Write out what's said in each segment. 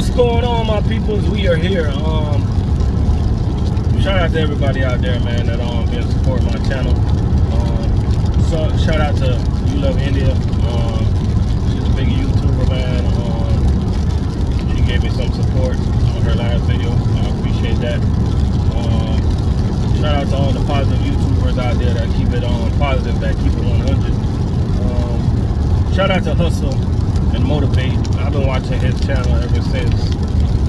What's going on, my peoples? We are here. Shout out to everybody out there, man, that been supporting my channel. So shout out to You Love India. She's a big YouTuber, man. She gave me some support on her last video. I appreciate that. Shout out to all the positive YouTubers out there that keep it positive, that keep it 100. Shout out to Hustle and Motivate. I've been watching his channel ever since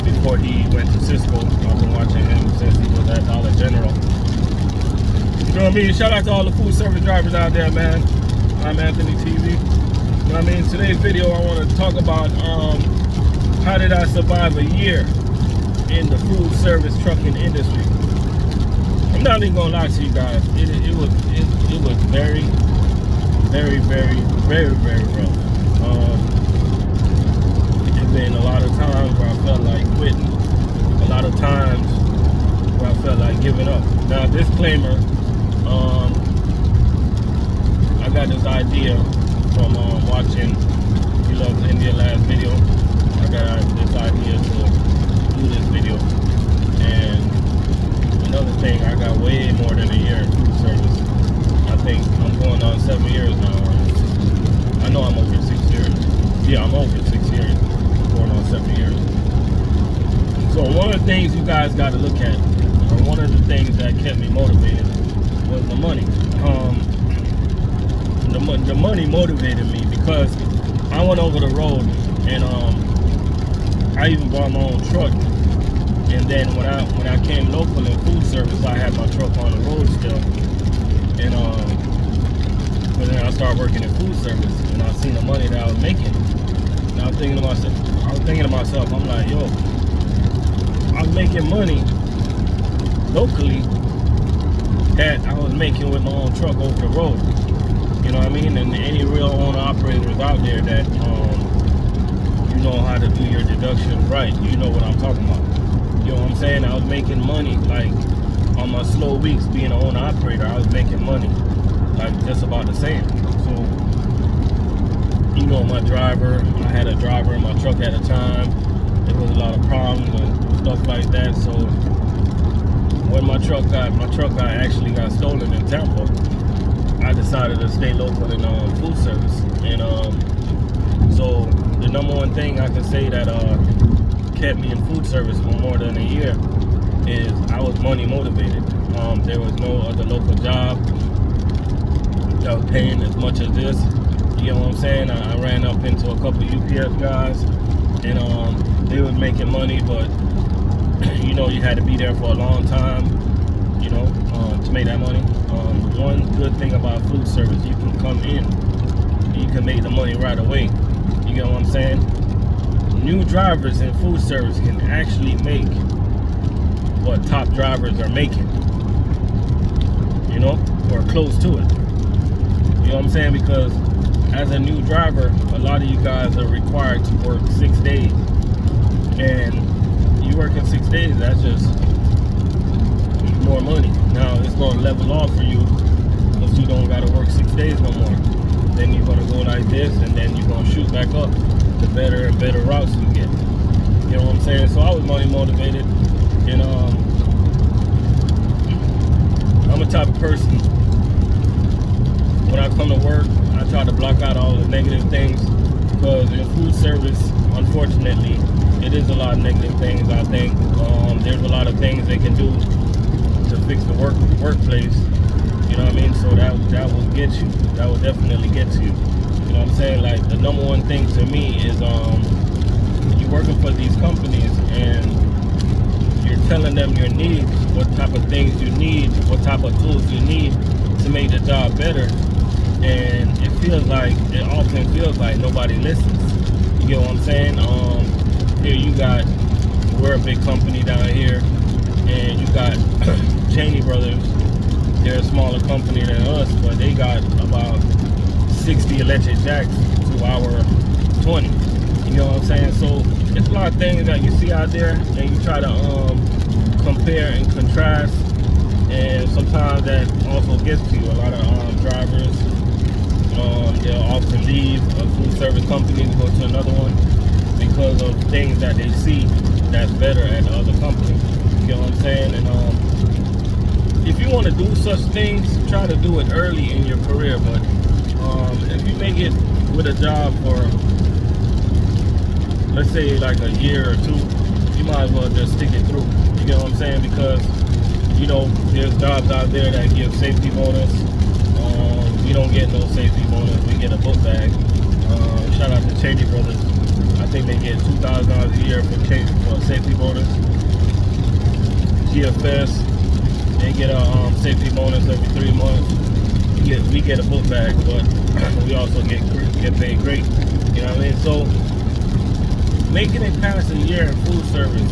before he went to Cisco. I've been watching him since he was at Dollar General. You know what I mean? Shout out to all the food service drivers out there, man. I'm Anthony TV. You know what I mean? Today's video I want to talk about how did I survive a year in the food service trucking industry. I'm not even gonna lie to you guys. It was very rough. It's been a lot of times where I felt like quitting. A lot of times where I felt like giving up. Now, disclaimer, I got this idea from watching You Love India last video. I got this idea to do this video. And another thing, I got way more than a year in food service. I think I'm going on 7 years now. I know I'm over 6 years. Yeah, I'm over 6 years. Going on 7 years. So one of the things you guys got to look at, or one of the things that kept me motivated, was the money. The money motivated me because I went over the road and I even bought my own truck. And then when I came local in food service, I had my truck on the road still. And but then I started working in food service, and I seen the money that I was making. And I was thinking to myself, I'm like, yo, I was making money locally that I was making with my own truck over the road. You know what I mean? And any real owner operators out there that you know how to do your deductions right, you know what I'm talking about. You know what I'm saying? I was making money, like on my slow weeks being an owner operator, I was making money like just about the same. So, you know, my driver, I had a driver in my truck at a time. There was a lot of problems and stuff like that. So when my truck actually got stolen in Tampa, I decided to stay local in food service. And so the number one thing I can say that kept me in food service for more than a year is I was money motivated. There was no other local job that was paying as much as this. You know what I'm saying? I ran up into a couple UPS guys, and they was making money, but you know, you had to be there for a long time, you know, to make that money. One good thing about food service, you can come in and you can make the money right away. You get what I'm saying? New drivers in food service can actually make what top drivers are making, you know, or close to it. You know what I'm saying? Because as a new driver, a lot of you guys are required to work 6 days. And you work in 6 days, that's just more money. Now it's going to level off for you because you don't got to work 6 days no more. Then you're going to go like this, and then you're going to shoot back up the better and better routes you get. You know what I'm saying? So I was money motivated. And I'm a type of person, when I come to work, I try to block out all the negative things, because in food service, unfortunately, it is a lot of negative things. I think there's a lot of things they can do to fix the workplace. You know what I mean? So that will get you. That will definitely get you. You know what I'm saying? Like, the number one thing to me is you're working for these companies and you're telling them your needs, what type of things you need, what type of tools you need to make the job better. And it often feels like nobody listens. You get what I'm saying? Here we're a big company down here, and you got Cheney Brothers. They're a smaller company than us, but they got about 60 electric jacks to our 20. You know what I'm saying? So it's a lot of things that you see out there, and you try to compare and contrast, and sometimes that also gets to you. A lot of drivers, they'll often leave a food service company to go to another one, because of things that they see that's better at the other company. You know what I'm saying? And if you want to do such things, try to do it early in your career. But if you make it with a job for, let's say, like a year or two, you might as well just stick it through. You know what I'm saying? Because, you know, there's jobs out there that give safety bonus. We don't get no safety bonus. We get a book bag. Shout out to Cheney Brothers. I think they get $2,000 a year for a safety bonus. GFS, they get a safety bonus every 3 months. We get a book bag, but we also get paid great. You know what I mean? So making it past a year in food service,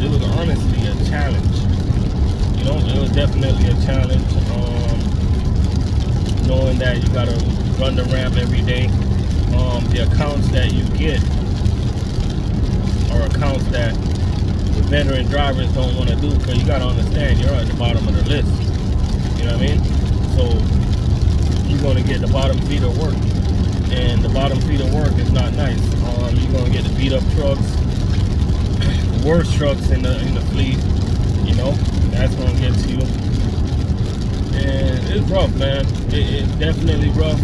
it was honestly a challenge. You know, it was definitely a challenge. Knowing that you gotta run the ramp every day. The accounts that you get are accounts that the veteran drivers don't want to do, because you gotta understand you're at the bottom of the list. You know what I mean? So you're gonna get the bottom feeder work, and the bottom feeder work is not nice. You're gonna get the beat up trucks, the worst trucks in the fleet. You know, that's gonna get to you. And it's rough, man. It's definitely rough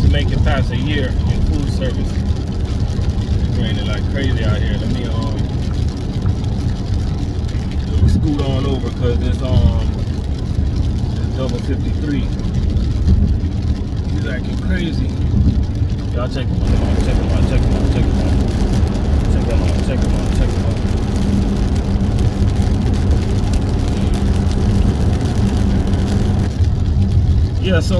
to make it past a year in food service. It's raining like crazy out here. Let me scoot on over, because it's double 53. He's acting crazy. Y'all check him out. Check him out. Check him out. Check him out. Check him out. Check him out. Check him out. Yeah, so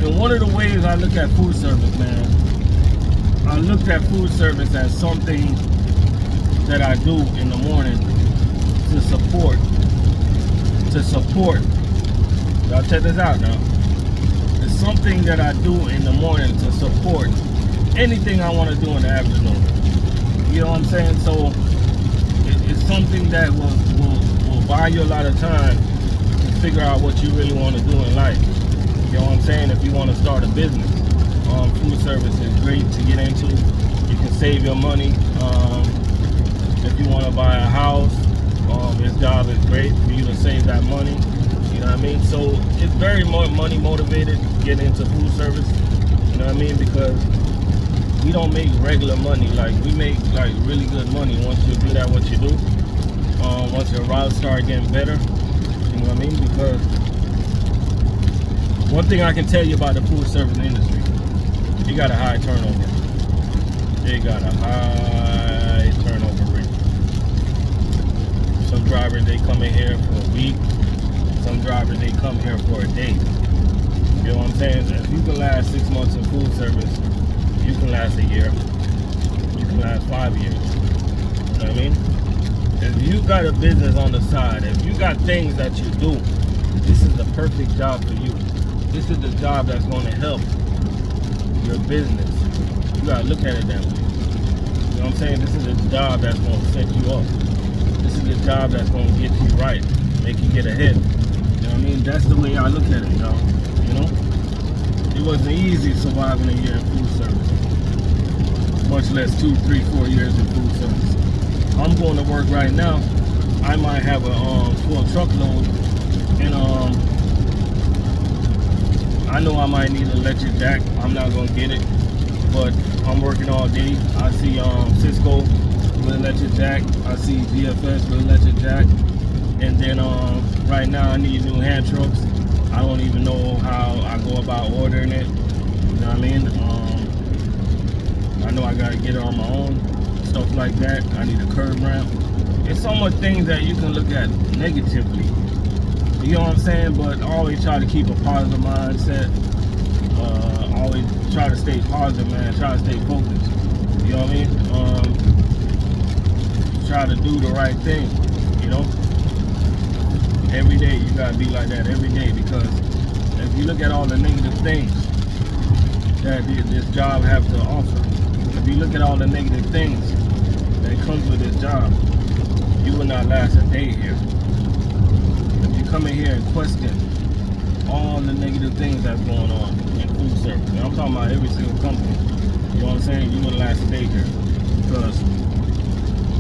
and one of the ways I look at food service, man, I looked at food service as something that I do in the morning to support. Y'all check this out now. It's something that I do in the morning to support anything I want to do in the afternoon. You know what I'm saying? So it's something that will buy you a lot of time to figure out what you really want to do in life. You know what I'm saying? If you want to start a business, food service is great to get into. You can save your money. If you want to buy a house, this job is great for you to save that money. You know what I mean? So it's very money motivated getting into food service. You know what I mean? Because we don't make regular money. Like, we make like really good money once you're good at what you do. Once your routes start getting better. You know what I mean? Because one thing I can tell you about the food service industry, you got a high turnover. They got a high turnover rate. Some drivers, they come in here for a week. Some drivers, they come here for a day. You know what I'm saying? If you can last 6 months in food service, you can last a year. You can last 5 years. You know what I mean? If you got a business on the side, if you got things that you do, this is the perfect job for you. This is the job that's going to help your business. You got to look at it that way. You know what I'm saying? This is the job that's going to set you up. This is the job that's going to get you right, make you get ahead. You know what I mean? That's the way I look at it, y'all. You know? It wasn't easy surviving a year in food service. Much less 2, 3, 4 years in food service. I'm going to work right now. I might have a full truckload, and I know I might need an electric jack. I'm not gonna get it, but I'm working all day. I see Cisco with electric jack. I see GFS with electric jack, and then right now I need new hand trucks. I don't even know how I go about ordering it. You know what I mean? I know I gotta get it on my own. Stuff like that. I need a curb ramp. It's so much things that you can look at negatively. You know what I'm saying? But always try to keep a positive mindset. Always try to stay positive, man. Try to stay focused. You know what I mean? Try to do the right thing. You know? Every day you gotta be like that every day, because if you look at all the negative things that this job have to offer, if you look at all the negative things that comes with this job, you will not last a day here. If you come in here and question all the negative things that's going on in food service, and I'm talking about every single company, You know what I'm saying? You wouldn't last a day there because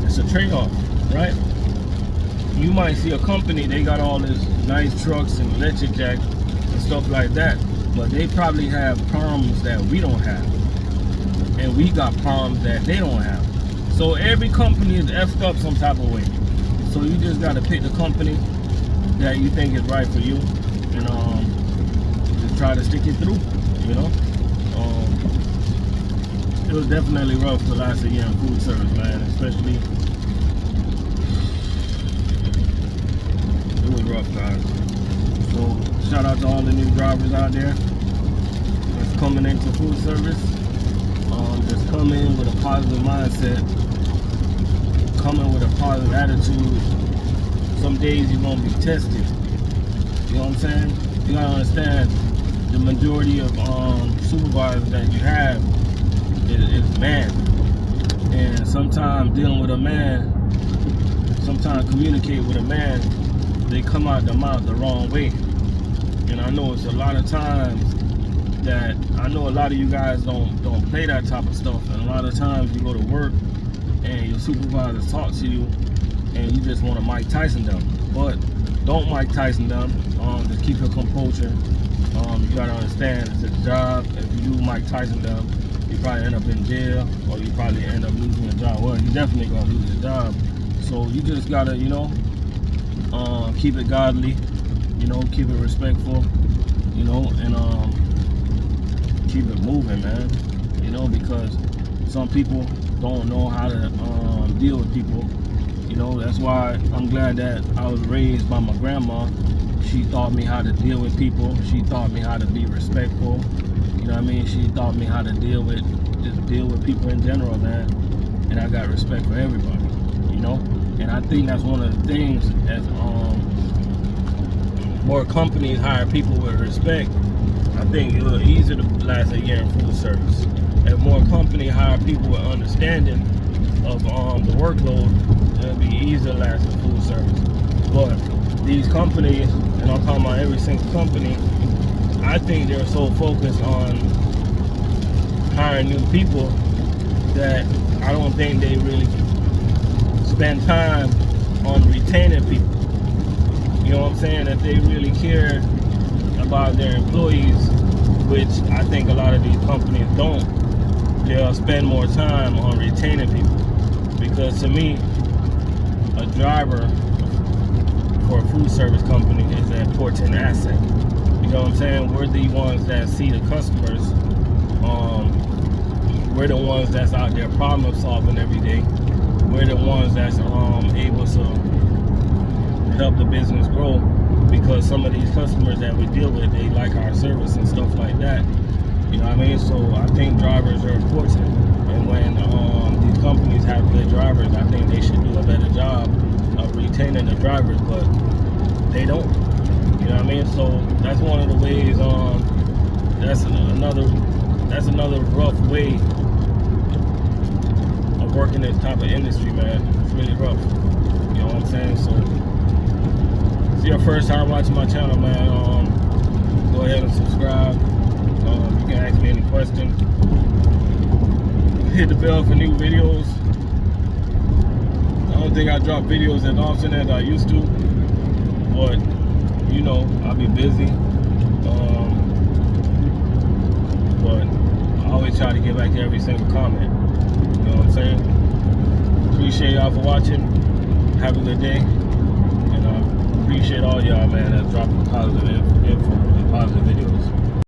it's a trade-off, right? You might see a company, they got all this nice trucks and electric jack and stuff like that, but they probably have problems that we don't have, and we got problems that they don't have. So every company is effed up some type of way. So you just got to pick the company that you think is right for you, and just try to stick it through. You know, it was definitely rough the last year in food service, man. Especially, it was rough, guys. So shout out to all the new drivers out there that's coming into food service. Just come in with a positive mindset, come in with a positive attitude. Some days you're gonna be tested. You know what I'm saying? You gotta understand the majority of supervisors that you have is man, and sometimes dealing with a man, sometimes communicate with a man, they come out the mouth the wrong way. And I know it's a lot of times that I know a lot of you guys don't play that type of stuff, and a lot of times you go to work and your supervisors talk to you and you just want to Mike Tyson them. But don't Mike Tyson them. Just keep your composure. You gotta understand it's a job. If you do Mike Tyson them, you probably end up in jail, or you probably end up losing your job. Well, you definitely gonna lose your job. So you just gotta, you know, keep it godly, you know, keep it respectful, you know, and keep it moving, man. You know, because some people don't know how to deal with people. You know, that's why I'm glad that I was raised by my grandma. She taught me how to deal with people. She taught me how to be respectful. You know what I mean? She taught me how to deal with people in general, man. And I got respect for everybody, you know? And I think that's one of the things as more companies hire people with respect, I think it will easier to last a year in food service. If more companies hire people with understanding of the workload, it'll be easier to last in food service. But these companies, and I'm talking about every single company, I think they're so focused on hiring new people that I don't think they really spend time on retaining people. You know what I'm saying? If they really cared about their employees, which I think a lot of these companies don't, they'll spend more time on retaining people. Because to me, a driver for a food service company is an important asset. You know what I'm saying? We're the ones that see the customers. We're the ones that's out there problem solving every day. We're the ones that's able to help the business grow, because some of these customers that we deal with, they like our service and stuff like that. You know what I mean? So I think drivers are important, and when these companies have good drivers, I think they should do a better job of retaining the drivers, but they don't. You know what I mean? So that's one of the ways. That's another rough way of working this type of industry, man. It's really rough. You know what I'm saying? So if it's your first time watching my channel, man, go ahead and subscribe. You can ask me any questions. Hit the bell for new videos. I don't think I drop videos as often as I used to, but you know, I'll be busy. But I always try to get back to every single comment. You know what I'm saying? Appreciate y'all for watching. Have a good day. And I appreciate all y'all, man, that's dropping